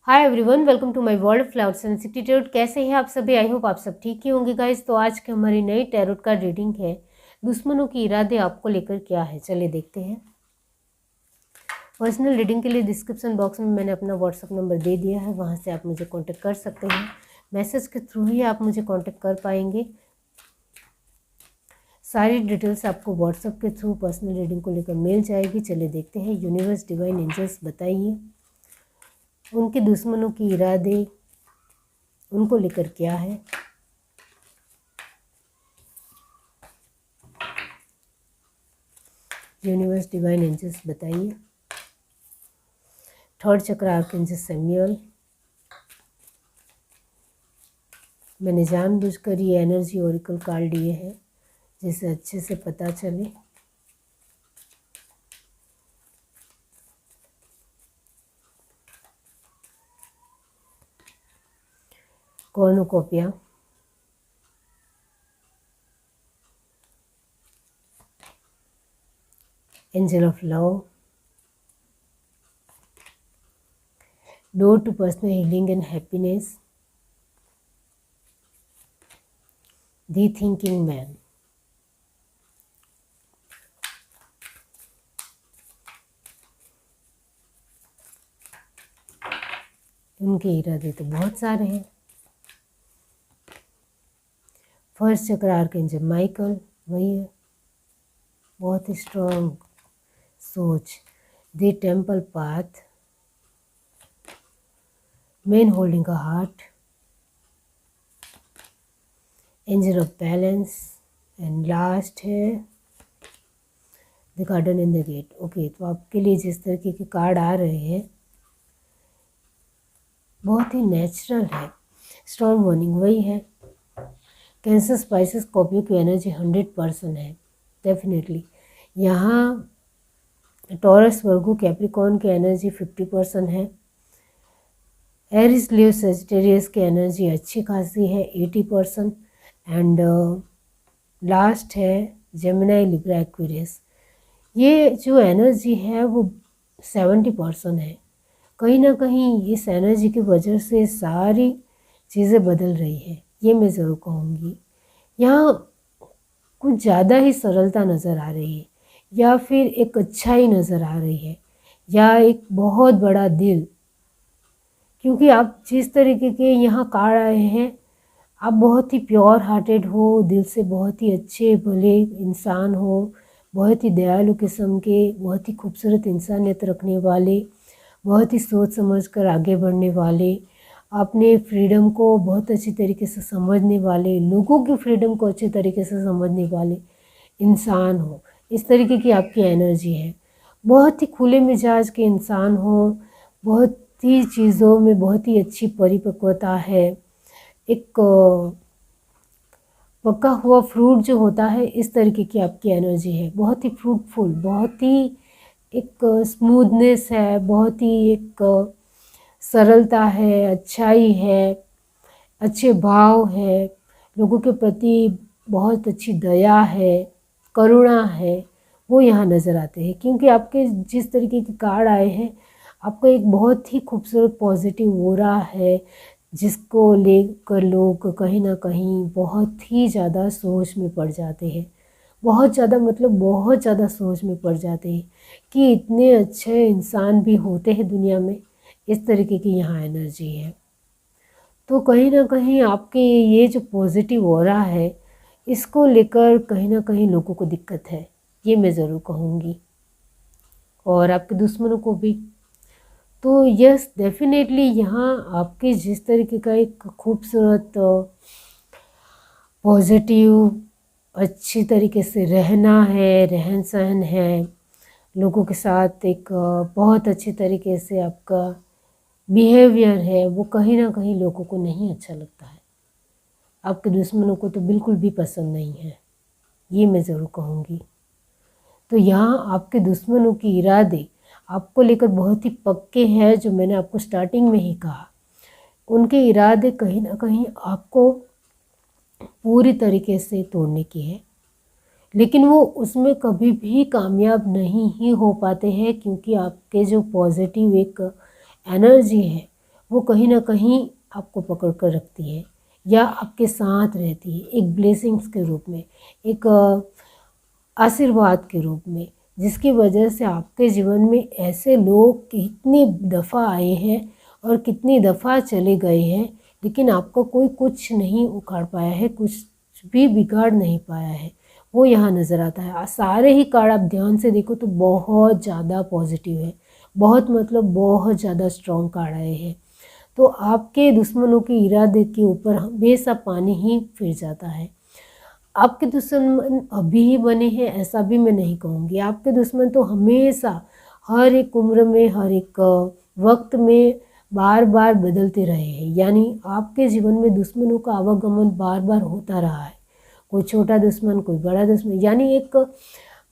Hi everyone, welcome to my world flowers sensitive tarot. कैसे हैं आप सभी? आई होप आप सब ठीक ही होंगे गाइस। तो आज की हमारी नई टैरोट का रीडिंग है, दुश्मनों की इरादे आपको लेकर क्या है। चलिए देखते हैं। पर्सनल रीडिंग के लिए डिस्क्रिप्शन बॉक्स में मैंने अपना व्हाट्सअप नंबर दे दिया है, वहाँ से आप मुझे कॉन्टेक्ट कर सकते हैं। मैसेज के थ्रू ही आप मुझे कॉन्टेक्ट कर पाएंगे। सारी डिटेल्स आपको व्हाट्सएप के थ्रू पर्सनल रीडिंग को लेकर मिल जाएगी। चलिए देखते हैं। यूनिवर्स, डिवाइन एंजल्स, बताइए उनके दुश्मनों की इरादे उनको लेकर क्या है। यूनिवर्स, डिवाइन एंजल्स, बताइए। थर्ड चक्र आर्कएंजल सैमुअल। मैंने जानबूझकर ये एनर्जी ओरेकल कार्ड लिए हैं जिसे अच्छे से पता चले। Cornucopia, angel of love, door to personal healing and happiness, the thinking man. उनके इरादे तो बहुत सारे हैं। फर्स्ट चक्र आर्कएंजल माइकल, वही है, बहुत ही स्ट्रॉन्ग सोच। The temple path, man holding a heart, angel of balance and last है the garden in the gate. Okay, तो आपके लिए जिस तरीके के कार्ड आ रहे हैं बहुत ही नेचुरल है। स्ट्रॉन्ग वार्निंग, वही है। कैंसर, स्पाइसेस, स्कॉर्पियो की एनर्जी 100% है डेफिनेटली। यहाँ टॉरस, वर्गो, कैप्रिकॉर्न की एनर्जी 50% है। एरिस, लियो, सजिटेरियस की एनर्जी अच्छी खासी है 80%। एंड लास्ट है जेमिनी, लिब्रा, एक्वेरियस। ये जो एनर्जी है वो 70% है। कहीं ना कहीं इस एनर्जी की वजह से सारी चीज़ें बदल रही है, ये मैं ज़रूर कहूँगी। यहाँ कुछ ज़्यादा ही सरलता नज़र आ रही है, या फिर एक अच्छाई नज़र आ रही है, या एक बहुत बड़ा दिल। क्योंकि आप जिस तरीके के यहाँ कार्ड आए हैं, आप बहुत ही प्योर हार्टेड हो, दिल से बहुत ही अच्छे भले इंसान हो, बहुत ही दयालु किस्म के, बहुत ही खूबसूरत इंसानियत रखने वाले, बहुत ही सोच समझ कर आगे बढ़ने वाले, अपने फ्रीडम को बहुत अच्छी तरीके से समझने वाले, लोगों की फ्रीडम को अच्छे तरीके से समझने वाले इंसान हो। इस तरीके की आपकी एनर्जी है। बहुत ही खुले मिजाज के इंसान हो, बहुत ही चीज़ों में बहुत ही अच्छी परिपक्वता है। एक पका हुआ फ्रूट जो होता है, इस तरीके की आपकी एनर्जी है। बहुत ही फ्रूटफुल, बहुत ही एक स्मूथनेस है, बहुत ही एक सरलता है, अच्छाई है, अच्छे भाव है, लोगों के प्रति बहुत अच्छी दया है, करुणा है, वो यहाँ नज़र आते हैं। क्योंकि आपके जिस तरीके के कार्ड आए हैं, आपका एक बहुत ही खूबसूरत पॉजिटिव ऑरा है, जिसको लेकर लोग कहीं ना कहीं बहुत ही ज़्यादा सोच में पड़ जाते हैं। बहुत ज़्यादा मतलब बहुत ज़्यादा सोच में पड़ जाते हैं कि इतने अच्छे इंसान भी होते हैं दुनिया में। इस तरीके की यहाँ एनर्जी है। तो कहीं ना कहीं आपके ये जो पॉजिटिव ऑरा है, इसको लेकर कहीं ना कहीं लोगों को दिक्कत है, ये मैं ज़रूर कहूँगी, और आपके दुश्मनों को भी। तो यस, डेफिनेटली यहाँ आपके जिस तरीके का एक खूबसूरत पॉजिटिव अच्छी तरीके से रहना है, रहन सहन है, लोगों के साथ एक बहुत अच्छे तरीके से आपका बिहेवियर है, वो कहीं ना कहीं लोगों को नहीं अच्छा लगता है। आपके दुश्मनों को तो बिल्कुल भी पसंद नहीं है, ये मैं ज़रूर कहूँगी। तो यहाँ आपके दुश्मनों की इरादे आपको लेकर बहुत ही पक्के हैं, जो मैंने आपको स्टार्टिंग में ही कहा। उनके इरादे कहीं ना कहीं आपको पूरी तरीके से तोड़ने की है, लेकिन वो उसमें कभी भी कामयाब नहीं ही हो पाते हैं। क्योंकि आपके जो पॉजिटिव एक एनर्जी है, वो कहीं ना कहीं आपको पकड़ कर रखती है या आपके साथ रहती है, एक ब्लेसिंग्स के रूप में, एक आशीर्वाद के रूप में, जिसकी वजह से आपके जीवन में ऐसे लोग कितनी दफ़ा आए हैं और कितनी दफ़ा चले गए हैं, लेकिन आपको कोई कुछ नहीं उखाड़ पाया है, कुछ भी बिगाड़ नहीं पाया है। वो यहाँ नज़र आता है। सारे ही कार्ड आप ध्यान से देखो तो बहुत ज़्यादा पॉजिटिव है, बहुत मतलब बहुत ज़्यादा स्ट्रॉन्ग कार्ड आए हैं। तो आपके दुश्मनों के इरादे के ऊपर हमेशा पानी ही फिर जाता है। आपके दुश्मन अभी ही बने हैं ऐसा भी मैं नहीं कहूँगी। आपके दुश्मन तो हमेशा हर एक उम्र में, हर एक वक्त में बार बार बदलते रहे हैं। यानी आपके जीवन में दुश्मनों का आवागमन बार बार होता रहा है। कोई छोटा दुश्मन, कोई बड़ा दुश्मन, यानी एक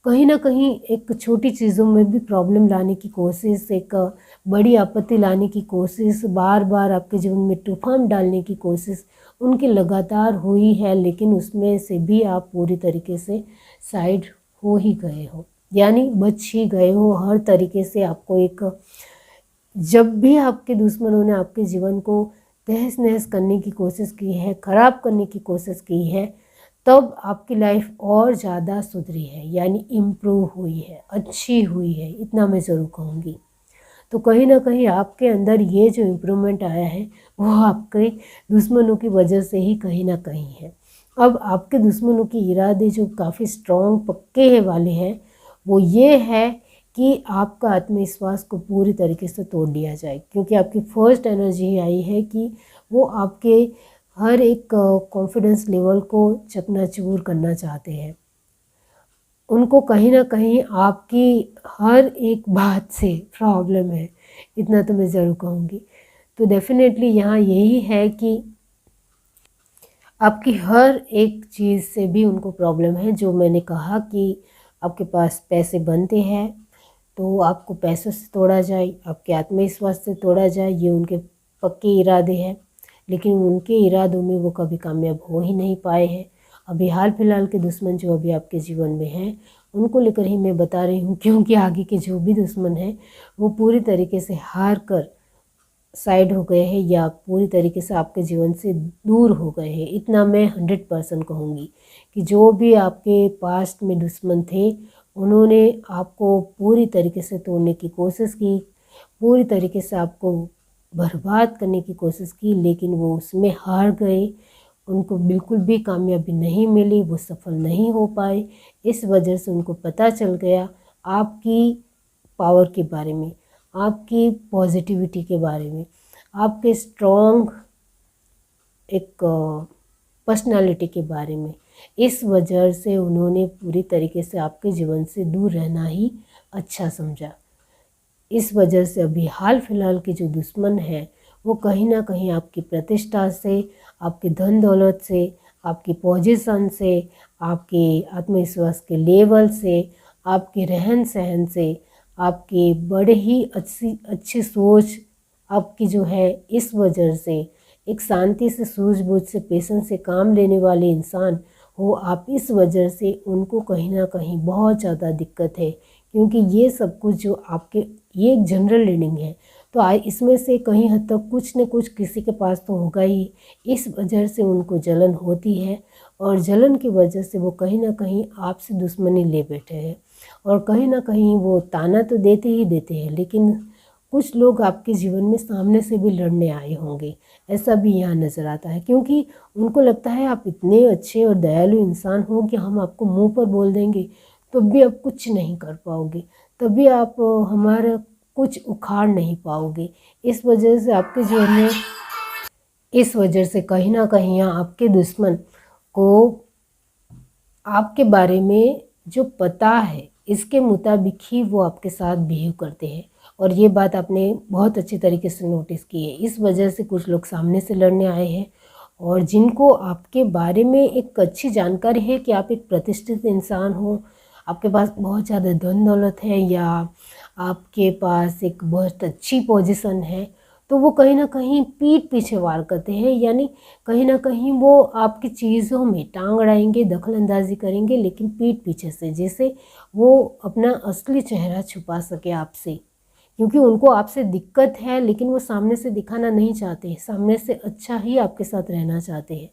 कहीं ना कहीं एक छोटी चीज़ों में भी प्रॉब्लम लाने की कोशिश, एक बड़ी आपत्ति लाने की कोशिश, बार बार आपके जीवन में तूफान डालने की कोशिश उनकी लगातार हुई है, लेकिन उसमें से भी आप पूरी तरीके से साइड हो ही गए हो, यानी बच ही गए हो। हर तरीके से आपको एक, जब भी आपके दुश्मनों ने आपके जीवन को तहस नहस करने की कोशिश की है, ख़राब करने की कोशिश की है, तब आपकी लाइफ और ज़्यादा सुधरी है, यानी इम्प्रूव हुई है, अच्छी हुई है, इतना मैं ज़रूर कहूँगी। तो कहीं ना कहीं आपके अंदर ये जो इम्प्रूवमेंट आया है वो आपके दुश्मनों की वजह से ही कहीं ना कहीं है। अब आपके दुश्मनों के इरादे जो काफ़ी स्ट्रॉन्ग पक्के है वाले हैं, वो ये है कि आपका आत्मविश्वास को पूरी तरीके से तोड़ दिया जाए, क्योंकि आपकी फर्स्ट एनर्जी आई है कि वो आपके हर एक कॉन्फिडेंस लेवल को चकनाचूर करना चाहते हैं। उनको कहीं ना कहीं आपकी हर एक बात से प्रॉब्लम है, इतना तो मैं ज़रूर कहूँगी। तो डेफिनेटली यहाँ यही है कि आपकी हर एक चीज़ से भी उनको प्रॉब्लम है। जो मैंने कहा कि आपके पास पैसे बनते हैं तो आपको पैसों से तोड़ा जाए, आपके आत्मविश्वास से तोड़ा जाए, ये उनके पक्के इरादे हैं, लेकिन उनके इरादों में वो कभी कामयाब हो ही नहीं पाए हैं। अभी हाल फिलहाल के दुश्मन जो अभी आपके जीवन में हैं उनको लेकर ही मैं बता रही हूँ, क्योंकि आगे के जो भी दुश्मन हैं वो पूरी तरीके से हार कर साइड हो गए हैं या पूरी तरीके से आपके जीवन से दूर हो गए हैं। इतना मैं 100% कहूँगी कि जो भी आपके पास्ट में दुश्मन थे उन्होंने आपको पूरी तरीके से तोड़ने की कोशिश की, पूरी तरीके से आपको बर्बाद करने की कोशिश की, लेकिन वो उसमें हार गए। उनको बिल्कुल भी कामयाबी नहीं मिली, वो सफल नहीं हो पाए। इस वजह से उनको पता चल गया आपकी पावर के बारे में, आपकी पॉजिटिविटी के बारे में, आपके स्ट्रॉन्ग एक पर्सनालिटी के बारे में। इस वजह से उन्होंने पूरी तरीके से आपके जीवन से दूर रहना ही अच्छा समझा। इस वजह से अभी हाल फिलहाल के जो दुश्मन हैं वो कहीं ना कहीं आपकी प्रतिष्ठा से, आपके धन दौलत से, आपकी पोजीशन से, आपके आत्मविश्वास के लेवल से, आपके रहन सहन से, आपके बड़े ही अच्छी सोच आपकी जो है, इस वजह से एक शांति से, सूझबूझ से, पेशेंस से काम लेने वाले इंसान हो आप, इस वजह से उनको कहीं ना कहीं बहुत ज़्यादा दिक्कत है। क्योंकि ये सब कुछ जो आपके, ये एक जनरल रीडिंग है, तो इसमें से कहीं हद तक कुछ न कुछ किसी के पास तो होगा ही। इस वजह से उनको जलन होती है और जलन की वजह से वो कहीं ना कहीं आपसे दुश्मनी ले बैठे हैं और कहीं ना कहीं वो ताना तो देते ही देते हैं, लेकिन कुछ लोग आपके जीवन में सामने से भी लड़ने आए होंगे, ऐसा भी यहाँ नज़र आता है। क्योंकि उनको लगता है आप इतने अच्छे और दयालु इंसान हो कि हम आपको मुंह पर बोल देंगे तो भी आप कुछ नहीं कर पाओगे, तभी आप हमारा कुछ उखाड़ नहीं पाओगे। इस वजह से आपके जीवन में, इस वजह से कहीं ना कहीं यहाँ आपके दुश्मन को आपके बारे में जो पता है इसके मुताबिक ही वो आपके साथ बिहेव करते हैं। और ये बात आपने बहुत अच्छी तरीके से नोटिस की है। इस वजह से कुछ लोग सामने से लड़ने आए हैं और जिनको आपके बारे में एक अच्छी जानकारी है कि आप एक प्रतिष्ठित इंसान हो, आपके पास बहुत ज़्यादा धन दौलत है या आपके पास एक बहुत अच्छी पोजीशन है, तो वो कहीं ना कहीं पीठ पीछे वार करते हैं। यानी कहीं ना कहीं वो आपकी चीज़ों में टांग अड़ाएंगे, दखल अंदाजी करेंगे, लेकिन पीठ पीछे से, जैसे वो अपना असली चेहरा छुपा सके आपसे। क्योंकि उनको आपसे दिक्कत है, लेकिन वो सामने से दिखाना नहीं चाहते, सामने से अच्छा ही आपके साथ रहना चाहते हैं।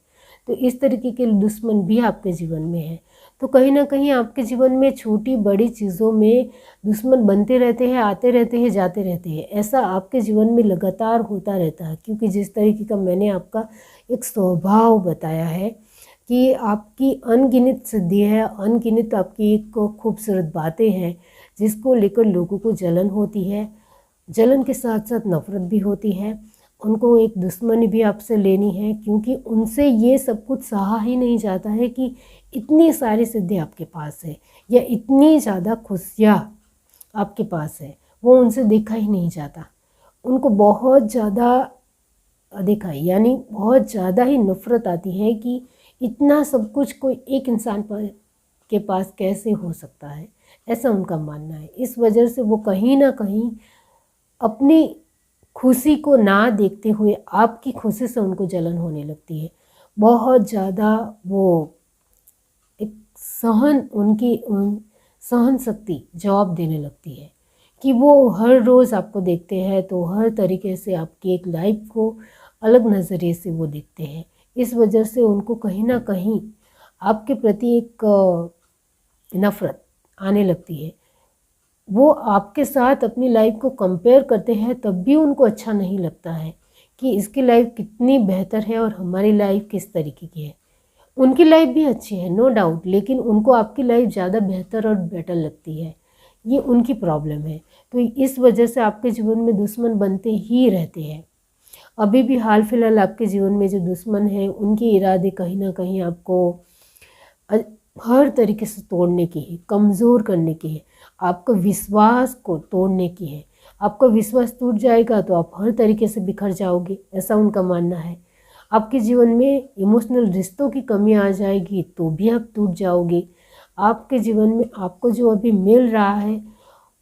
तो इस तरीके के दुश्मन भी आपके जीवन में है। तो कहीं ना कहीं आपके जीवन में छोटी बड़ी चीज़ों में दुश्मन बनते रहते हैं, आते रहते हैं, जाते रहते हैं। ऐसा आपके जीवन में लगातार होता रहता है, क्योंकि जिस तरीके का मैंने आपका एक स्वभाव बताया है कि आपकी अनगिनत सिद्धि है, अनगिनत आपकी एक खूबसूरत बातें हैं जिसको लेकर लोगों को जलन होती है। जलन के साथ साथ नफ़रत भी होती है। उनको एक दुश्मनी भी आपसे लेनी है, क्योंकि उनसे ये सब कुछ सहा ही नहीं जाता है कि इतनी सारी सिद्धि आपके पास है या इतनी ज़्यादा खुशियाँ आपके पास है, वो उनसे देखा ही नहीं जाता। उनको बहुत ज़्यादा देखा है, यानी बहुत ज़्यादा ही नफ़रत आती है कि इतना सब कुछ कोई एक इंसान के पास कैसे हो सकता है, ऐसा उनका मानना है। इस वजह से वो कहीं ना कहीं अपनी खुशी को ना देखते हुए आपकी खुशी से उनको जलन होने लगती है। बहुत ज़्यादा वो एक सहन शक्ति जवाब देने लगती है कि वो हर रोज़ आपको देखते हैं तो हर तरीके से आपकी एक लाइफ को अलग नज़रिए से वो देखते हैं। इस वजह से उनको कहीं ना कहीं आपके प्रति एक नफ़रत आने लगती है। वो आपके साथ अपनी लाइफ को कंपेयर करते हैं, तब भी उनको अच्छा नहीं लगता है कि इसकी लाइफ कितनी बेहतर है और हमारी लाइफ किस तरीके की है। उनकी लाइफ भी अच्छी है, नो डाउट, लेकिन उनको आपकी लाइफ ज़्यादा बेहतर और बेटर लगती है। ये उनकी प्रॉब्लम है। तो इस वजह से आपके जीवन में दुश्मन बनते ही रहते हैं। अभी भी हाल फिलहाल आपके जीवन में जो दुश्मन है, उनके इरादे कहीं ना कहीं आपको हर तरीके से तोड़ने की है, कमज़ोर करने की है, आपका विश्वास को तोड़ने की है। आपका विश्वास टूट जाएगा तो आप हर तरीके से बिखर जाओगे, ऐसा उनका मानना है। आपके जीवन में इमोशनल रिश्तों की कमी आ जाएगी तो भी आप टूट जाओगे। आपके जीवन में आपको जो अभी मिल रहा है,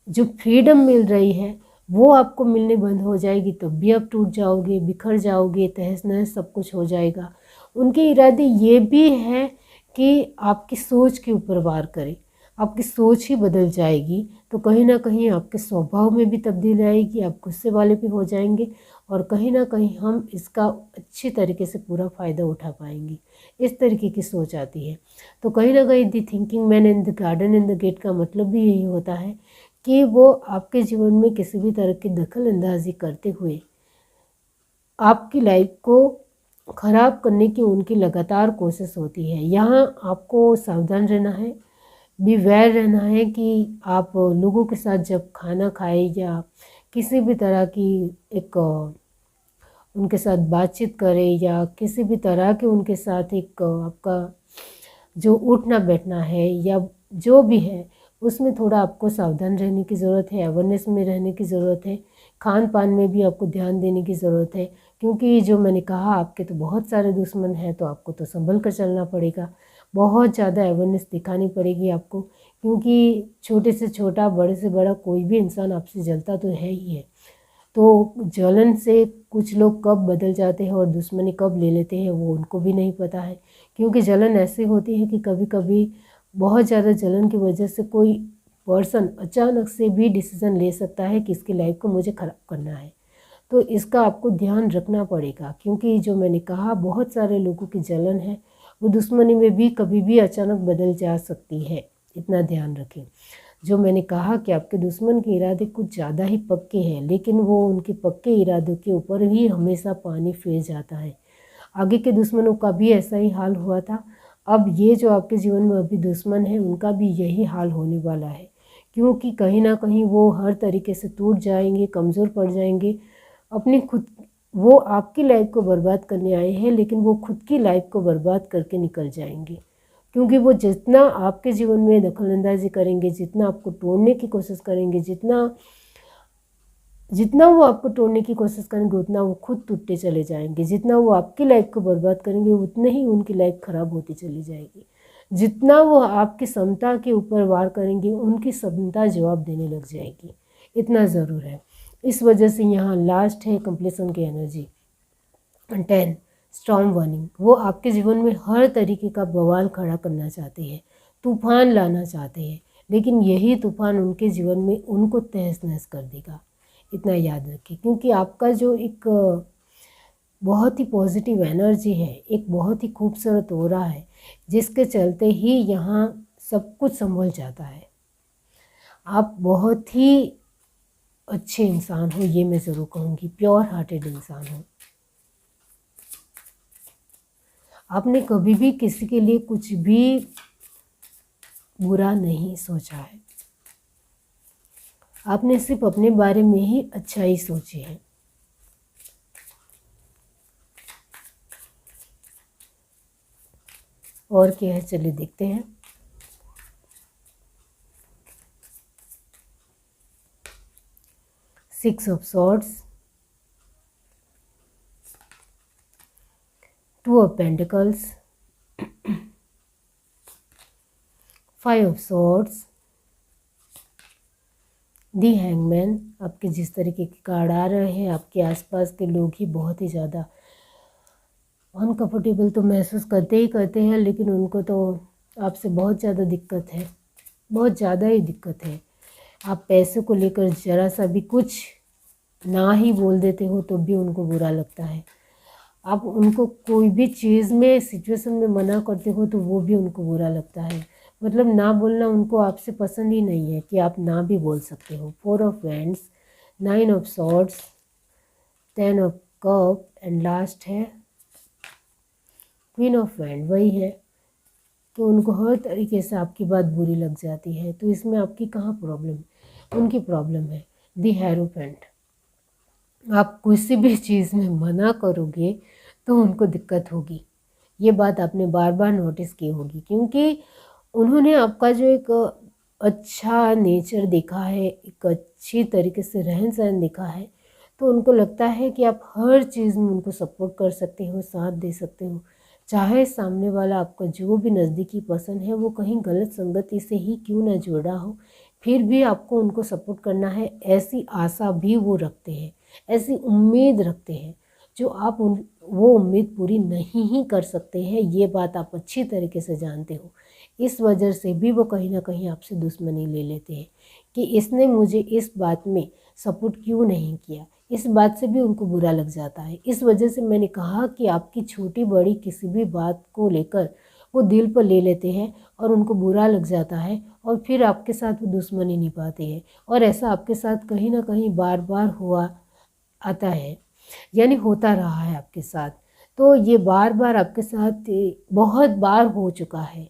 जो फ्रीडम मिल रही है, वो आपको मिलने बंद हो जाएगी तब भी आप टूट जाओगे, बिखर जाओगे, तहस नहस सब कुछ हो जाएगा। उनके इरादे ये भी हैं कि आपकी सोच के ऊपर वार करें, आपकी सोच ही बदल जाएगी तो कहीं ना कहीं आपके स्वभाव में भी तब्दीली आएगी, आप गुस्से वाले भी हो जाएंगे और कहीं ना कहीं हम इसका अच्छी तरीके से पूरा फ़ायदा उठा पाएंगे। इस तरीके की सोच आती है। तो कहीं ना कहीं the thinking man in the garden in the gate का मतलब भी यही होता है कि वो आपके जीवन में किसी भी तरह की दखल अंदाजी करते हुए आपकी लाइफ को ख़राब करने की उनकी लगातार कोशिश होती है। यहाँ आपको सावधान रहना है, बीवेयर रहना है कि आप लोगों के साथ जब खाना खाएं या किसी भी तरह की एक उनके साथ बातचीत करें या किसी भी तरह के उनके साथ एक आपका जो उठना बैठना है या जो भी है, उसमें थोड़ा आपको सावधान रहने की ज़रूरत है, अवेयरनेस में रहने की ज़रूरत है। खान पान में भी आपको ध्यान देने की ज़रूरत है, क्योंकि जो मैंने कहा आपके तो बहुत सारे दुश्मन हैं, तो आपको तो संभल कर चलना पड़ेगा। बहुत ज़्यादा अवेयरनेस दिखानी पड़ेगी आपको, क्योंकि छोटे से छोटा, बड़े से बड़ा कोई भी इंसान आपसे जलता तो है ही है। तो जलन से कुछ लोग कब बदल जाते हैं और दुश्मनी कब ले लेते हैं वो उनको भी नहीं पता है, क्योंकि जलन ऐसी होती है कि कभी कभी बहुत ज़्यादा जलन की वजह से कोई पर्सन अचानक से भी डिसीज़न ले सकता है कि इसकी लाइफ को मुझे ख़राब करना है। तो इसका आपको ध्यान रखना पड़ेगा, क्योंकि जो मैंने कहा बहुत सारे लोगों की जलन है, वो दुश्मनी में भी कभी भी अचानक बदल जा सकती है, इतना ध्यान रखें। जो मैंने कहा कि आपके दुश्मन के इरादे कुछ ज़्यादा ही पक्के हैं, लेकिन वो उनके पक्के इरादों के ऊपर ही हमेशा पानी फिर जाता है। आगे के दुश्मनों का भी ऐसा ही हाल हुआ था। अब ये जो आपके जीवन में अभी दुश्मन है, उनका भी यही हाल होने वाला है, क्योंकि कहीं ना कहीं वो हर तरीके से टूट जाएंगे, कमज़ोर पड़ जाएंगे। अपनी खुद वो आपकी लाइफ को बर्बाद करने आए हैं, लेकिन वो खुद की लाइफ को बर्बाद करके निकल जाएंगे, क्योंकि वो जितना आपके जीवन में दखलंदाजी करेंगे, जितना आपको तोड़ने की कोशिश करेंगे, जितना वो आपको तोड़ने की कोशिश करेंगे उतना वो खुद टूटते चले जाएंगे। जितना वो आपकी लाइफ को बर्बाद करेंगे उतने ही उनकी लाइफ ख़राब होती चली जाएगी। जितना वो आपकी क्षमता के ऊपर वार करेंगे उनकी क्षमता जवाब देने लग जाएगी, इतना ज़रूर है। इस वजह से यहाँ लास्ट है कंप्लीशन की एनर्जी 10 स्टॉर्म वार्निंग। वो आपके जीवन में हर तरीके का बवाल खड़ा करना चाहते हैं, तूफान लाना चाहते हैं, लेकिन यही तूफान उनके जीवन में उनको तहस नहस कर देगा। इतना याद रखिए। क्योंकि आपका जो एक बहुत ही पॉजिटिव एनर्जी है, एक बहुत ही खूबसूरत ऑरा है, जिसके चलते ही यहाँ सब कुछ संभल जाता है। आप बहुत ही अच्छे इंसान हो, ये मैं ज़रूर कहूँगी, प्योर हार्टेड इंसान हो। आपने कभी भी किसी के लिए कुछ भी बुरा नहीं सोचा है, आपने सिर्फ अपने बारे में ही अच्छा ही सोची है। और क्या है, चलिए देखते हैं। Six of swords, two of pentacles, five of swords, the hangman. आपके जिस तरीके के कार्ड आ रहे हैं, आपके आसपास के लोग ही बहुत ही ज़्यादा अनकंफर्टेबल तो महसूस करते ही करते हैं, लेकिन उनको तो आपसे बहुत ज़्यादा दिक्कत है, बहुत ज़्यादा ही दिक्कत है। आप पैसे को लेकर ज़रा सा भी कुछ ना ही बोल देते हो तो भी उनको बुरा लगता है। आप उनको कोई भी चीज़ में, सिचुएशन में मना करते हो तो वो भी उनको बुरा लगता है। मतलब ना बोलना उनको आपसे पसंद ही नहीं है कि आप ना भी बोल सकते हो। Four of wands, nine of swords, 10 of cup and last है क्वीन ऑफ वैंड। वही है कि उनको हर तरीके से आपकी बात बुरी लग जाती है। तो इसमें आपकी कहाँ प्रॉब्लम है, उनकी प्रॉब्लम है। दी हेरोफेंट, आप किसी भी चीज़ में मना करोगे तो उनको दिक्कत होगी। ये बात आपने बार बार नोटिस की होगी, क्योंकि उन्होंने आपका जो एक अच्छा नेचर देखा है, एक अच्छी तरीके से रहन सहन देखा है, तो उनको लगता है कि आप हर चीज़ में उनको सपोर्ट कर सकते हो, साथ दे सकते हो। चाहे सामने वाला आपका जो भी नज़दीकी पर्सन है वो कहीं गलत संगति से ही क्यों ना जुड़ा हो, फिर भी आपको उनको सपोर्ट करना है, ऐसी आशा भी वो रखते हैं, ऐसी उम्मीद रखते हैं जो आप वो उम्मीद पूरी नहीं ही कर सकते हैं। ये बात आप अच्छी तरीके से जानते हो। इस वजह से भी वो कहीं ना कहीं आपसे दुश्मनी ले लेते हैं कि इसने मुझे इस बात में सपोर्ट क्यों नहीं किया। इस बात से भी उनको बुरा लग जाता है। इस वजह से मैंने कहा कि आपकी छोटी बड़ी किसी भी बात को लेकर वो दिल पर ले लेते हैं और उनको बुरा लग जाता है, और फिर आपके साथ वो दुश्मनी निभाते हैं। और ऐसा आपके साथ कहीं ना कहीं बार बार हुआ आता है, यानी होता रहा है आपके साथ। तो ये बार बार आपके साथ बहुत बार हो चुका है।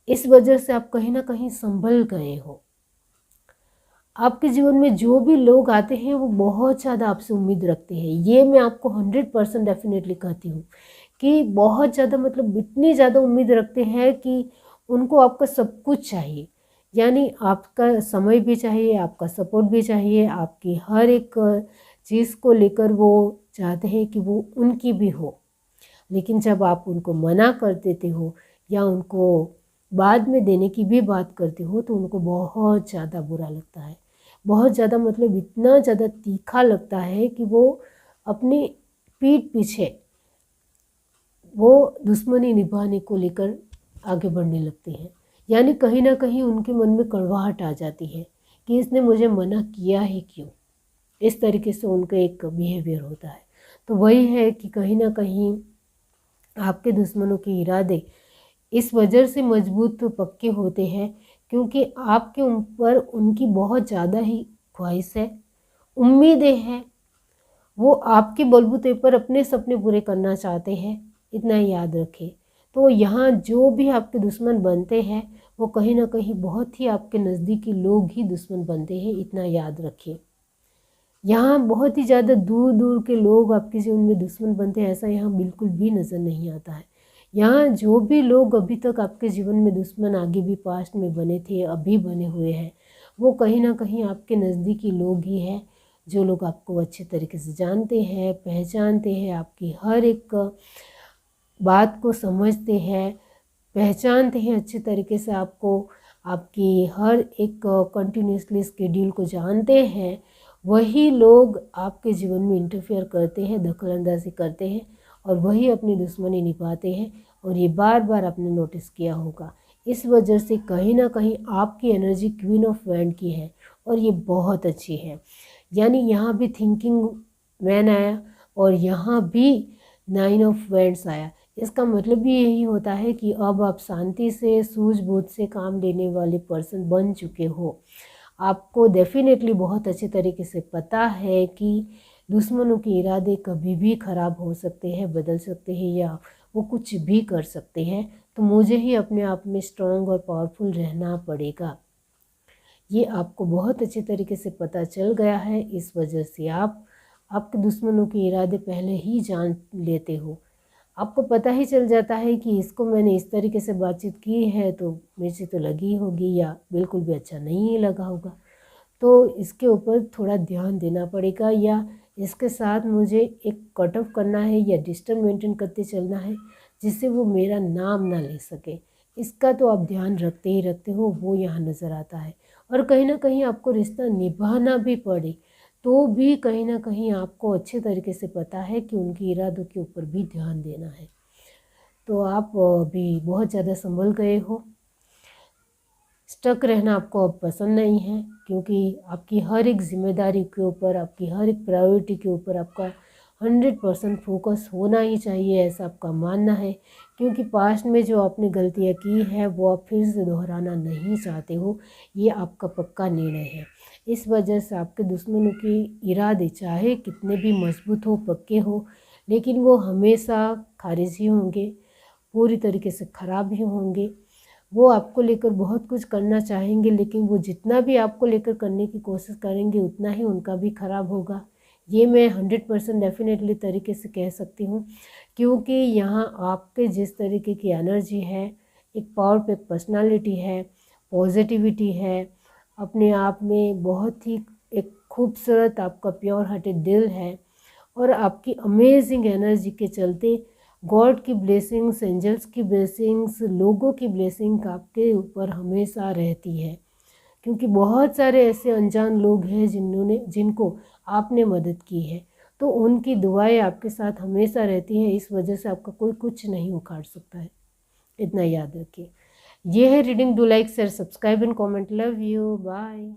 इस वजह से आप कहीं ना कहीं संभल गए हो। आपके जीवन में जो भी लोग आते हैं वो बहुत ज़्यादा आपसे उम्मीद रखते हैं। ये मैं आपको 100% डेफिनेटली कहती हूँ कि बहुत ज़्यादा, मतलब इतनी ज़्यादा उम्मीद रखते हैं कि उनको आपका सब कुछ चाहिए। यानी आपका समय भी चाहिए, आपका सपोर्ट भी चाहिए, आपकी हर एक चीज़ को लेकर वो चाहते हैं कि वो उनकी भी हो। लेकिन जब आप उनको मना कर देते हो या उनको बाद में देने की भी बात करते हो तो उनको बहुत ज़्यादा बुरा लगता है। बहुत ज़्यादा, मतलब इतना ज़्यादा तीखा लगता है कि वो अपनी पीठ पीछे वो दुश्मनी निभाने को लेकर आगे बढ़ने लगते हैं। यानी कहीं ना कहीं उनके मन में कड़वाहट आ जाती है कि इसने मुझे मना किया ही क्यों। इस तरीके से उनका एक बिहेवियर होता है। तो वही है कि कहीं ना कहीं आपके दुश्मनों के इरादे इस वजह से मजबूत तो पक्के होते हैं क्योंकि आपके ऊपर उनकी बहुत ज़्यादा ही ख्वाहिश है, उम्मीदें हैं। वो आपके बलबूते पर अपने सपने पूरे करना चाहते हैं, इतना ही याद रखें। तो यहाँ जो भी आपके दुश्मन बनते हैं वो कहीं ना कहीं बहुत ही आपके नज़दीकी लोग ही दुश्मन बनते हैं, इतना याद रखें। यहाँ बहुत ही ज़्यादा दूर दूर के लोग आपके जीवन में दुश्मन बनते हैं, ऐसा यहाँ बिल्कुल भी नज़र नहीं आता है। यहाँ जो भी लोग अभी तक आपके जीवन में दुश्मन आगे भी पास्ट में बने थे, अभी बने हुए हैं, वो कहीं ना कहीं आपके नज़दीकी लोग ही हैं। जो लोग आपको अच्छे तरीके से जानते हैं, पहचानते हैं, आपकी हर एक बात को समझते हैं, पहचानते हैं अच्छे तरीके से आपको, आपकी हर एक कंटिन्यूसली स्केड्यूल को जानते हैं, वही लोग आपके जीवन में इंटरफेयर करते हैं, दखलंदाजी करते हैं और वही अपनी दुश्मनी निभाते हैं। और ये बार बार आपने नोटिस किया होगा। इस वजह से कहीं ना कहीं आपकी एनर्जी क्वीन ऑफ वैंड की है और ये बहुत अच्छी है। यानी यहाँ भी थिंकिंग मैन आया और यहाँ भी 9 ऑफ वैंड्स आया। इसका मतलब भी यही होता है कि अब आप शांति से सूझबूझ से काम लेने वाले पर्सन बन चुके हो। आपको डेफिनेटली बहुत अच्छे तरीके से पता है कि दुश्मनों के इरादे कभी भी ख़राब हो सकते हैं, बदल सकते हैं या वो कुछ भी कर सकते हैं। तो मुझे ही अपने आप में स्ट्रॉन्ग और पावरफुल रहना पड़ेगा। ये आपको बहुत अच्छे तरीके से पता चल गया है। इस वजह से आप आपके दुश्मनों के इरादे पहले ही जान लेते हो। आपको पता ही चल जाता है कि इसको मैंने इस तरीके से बातचीत की है तो मेरे से तो लगी होगी या बिल्कुल भी अच्छा नहीं लगा होगा, तो इसके ऊपर थोड़ा ध्यान देना पड़ेगा या इसके साथ मुझे एक कट ऑफ करना है या डिस्टेंस मेंटेन करते चलना है जिससे वो मेरा नाम ना ले सके। इसका तो आप ध्यान रखते ही रखते हो, वो यहाँ नज़र आता है। और कहीं ना कहीं आपको रिश्ता निभाना भी पड़े तो भी कहीं ना कहीं आपको अच्छे तरीके से पता है कि उनके इरादों के ऊपर भी ध्यान देना है। तो आप भी बहुत ज़्यादा संभल गए हो। स्टक रहना आपको अब पसंद नहीं है क्योंकि आपकी हर एक जिम्मेदारी के ऊपर, आपकी हर एक प्रायोरिटी के ऊपर आपका 100% फोकस होना ही चाहिए, ऐसा आपका मानना है। क्योंकि पास्ट में जो आपने गलतियां की है वो आप फिर से दोहराना नहीं चाहते हो, ये आपका पक्का निर्णय है। इस वजह से आपके दुश्मनों के इरादे चाहे कितने भी मजबूत हो, पक्के हो, लेकिन वो हमेशा खारिज ही होंगे, पूरी तरीके से ख़राब ही होंगे। वो आपको लेकर बहुत कुछ करना चाहेंगे लेकिन वो जितना भी आपको लेकर करने की कोशिश करेंगे उतना ही उनका भी ख़राब होगा। ये मैं 100% डेफिनेटली तरीके से कह सकती हूँ क्योंकि यहाँ आपके जिस तरीके की एनर्जी है, एक पावर पैक पर्सनालिटी है, पॉजिटिविटी है, अपने आप में बहुत ही एक खूबसूरत आपका प्योर हार्टेड दिल है और आपकी अमेजिंग एनर्जी के चलते गॉड की ब्लेसिंग्स, एंजल्स की ब्लेसिंग्स, लोगों की ब्लेसिंग आपके ऊपर हमेशा रहती है। क्योंकि बहुत सारे ऐसे अनजान लोग हैं जिनको आपने मदद की है, तो उनकी दुआएं आपके साथ हमेशा रहती हैं। इस वजह से आपका कोई कुछ नहीं उखाड़ सकता है, इतना याद रखिए। ये है reading. Do like, share, subscribe and comment. Love you, bye.